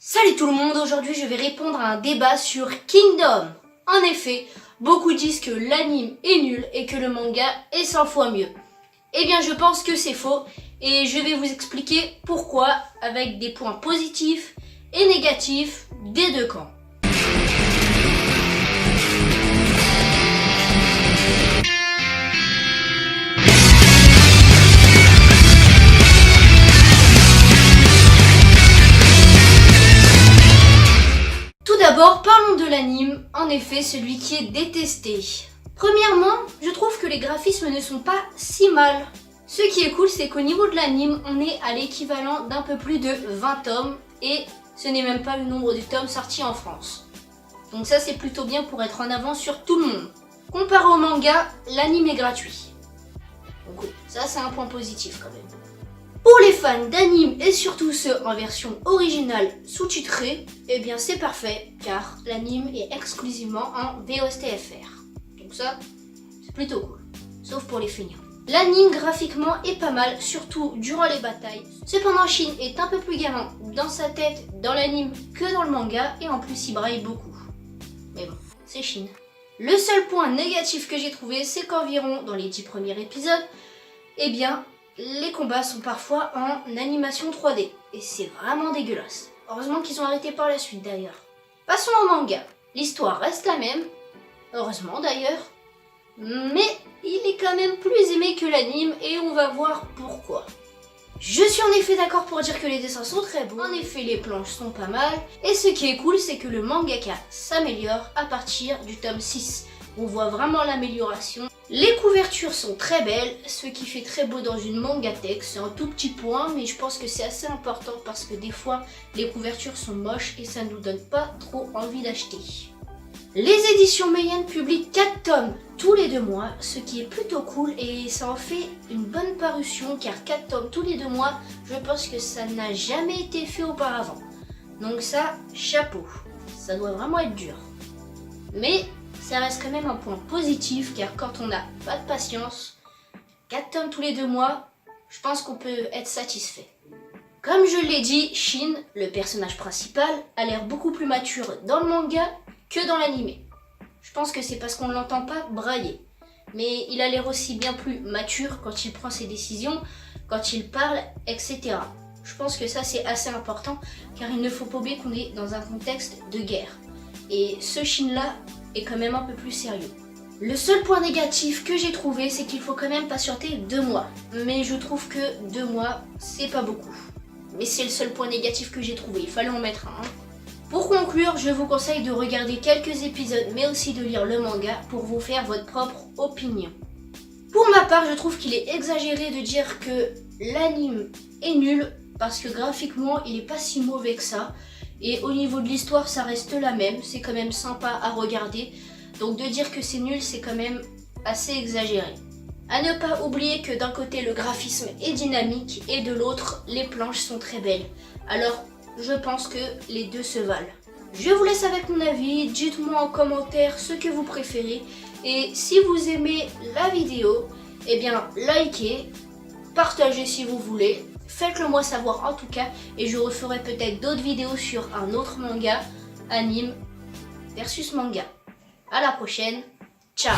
Salut tout le monde, aujourd'hui je vais répondre à un débat sur Kingdom. En effet, beaucoup disent que l'anime est nul et que le manga est 100 fois mieux. Eh bien je pense que c'est faux et je vais vous expliquer pourquoi avec des points positifs et négatifs des deux camps. D'abord, parlons de l'anime, en effet celui qui est détesté. Premièrement, je trouve que les graphismes ne sont pas si mal. Ce qui est cool, c'est qu'au niveau de l'anime, on est à l'équivalent d'un peu plus de 20 tomes et ce n'est même pas le nombre de tomes sortis en France. Donc ça c'est plutôt bien pour être en avance sur tout le monde. Comparé au manga, l'anime est gratuit. Donc oui, ça c'est un point positif quand même. Pour les fans d'anime et surtout ceux en version originale sous-titrée, eh bien c'est parfait car l'anime est exclusivement en VOSTFR. Donc ça, c'est plutôt cool, sauf pour les feignants. L'anime graphiquement est pas mal, surtout durant les batailles. Cependant Shin est un peu plus gamin dans sa tête dans l'anime que dans le manga et en plus il braille beaucoup. Mais bon, c'est Shin. Le seul point négatif que j'ai trouvé, c'est qu'environ dans les 10 premiers épisodes, eh bien les combats sont parfois en animation 3D et c'est vraiment dégueulasse. Heureusement qu'ils ont arrêté par la suite d'ailleurs. Passons au manga. L'histoire reste la même, heureusement d'ailleurs, mais il est quand même plus aimé que l'anime et on va voir pourquoi. Je suis en effet d'accord pour dire que les dessins sont très beaux, en effet les planches sont pas mal, et ce qui est cool c'est que le mangaka s'améliore à partir du tome 6. On voit vraiment l'amélioration. Les couvertures sont très belles, ce qui fait très beau dans une mangatech. C'est un tout petit point, mais je pense que c'est assez important parce que des fois, les couvertures sont moches et ça ne nous donne pas trop envie d'acheter. Les éditions Meian publient 4 tomes tous les 2 mois, ce qui est plutôt cool et ça en fait une bonne parution car 4 tomes tous les 2 mois, je pense que ça n'a jamais été fait auparavant. Donc ça, chapeau, ça doit vraiment être dur. Mais ça reste quand même un point positif car quand on n'a pas de patience, 4 tomes tous les 2 mois, je pense qu'on peut être satisfait. Comme je l'ai dit, Shin, le personnage principal, a l'air beaucoup plus mature dans le manga que dans l'animé. Je pense que c'est parce qu'on ne l'entend pas brailler. Mais il a l'air aussi bien plus mature quand il prend ses décisions, quand il parle, etc. Je pense que ça c'est assez important car il ne faut pas oublier qu'on est dans un contexte de guerre. Et ce Shin-là est quand même un peu plus sérieux. Le seul point négatif que j'ai trouvé, c'est qu'il faut quand même patienter 2 mois. Mais je trouve que 2 mois, c'est pas beaucoup. Mais c'est le seul point négatif que j'ai trouvé, il fallait en mettre un. Pour conclure, je vous conseille de regarder quelques épisodes, mais aussi de lire le manga pour vous faire votre propre opinion. Pour ma part, je trouve qu'il est exagéré de dire que l'anime est nul, parce que graphiquement, il est pas si mauvais que ça. Et au niveau de l'histoire, ça reste la même, c'est quand même sympa à regarder. Donc de dire que c'est nul, c'est quand même assez exagéré. À ne pas oublier que d'un côté, le graphisme est dynamique et de l'autre, les planches sont très belles. Alors, je pense que les deux se valent. Je vous laisse avec mon avis, dites-moi en commentaire ce que vous préférez. Et si vous aimez la vidéo, eh bien, likez, partagez si vous voulez. Faites-le moi savoir en tout cas et je referai peut-être d'autres vidéos sur un autre manga, anime versus manga. À la prochaine, ciao.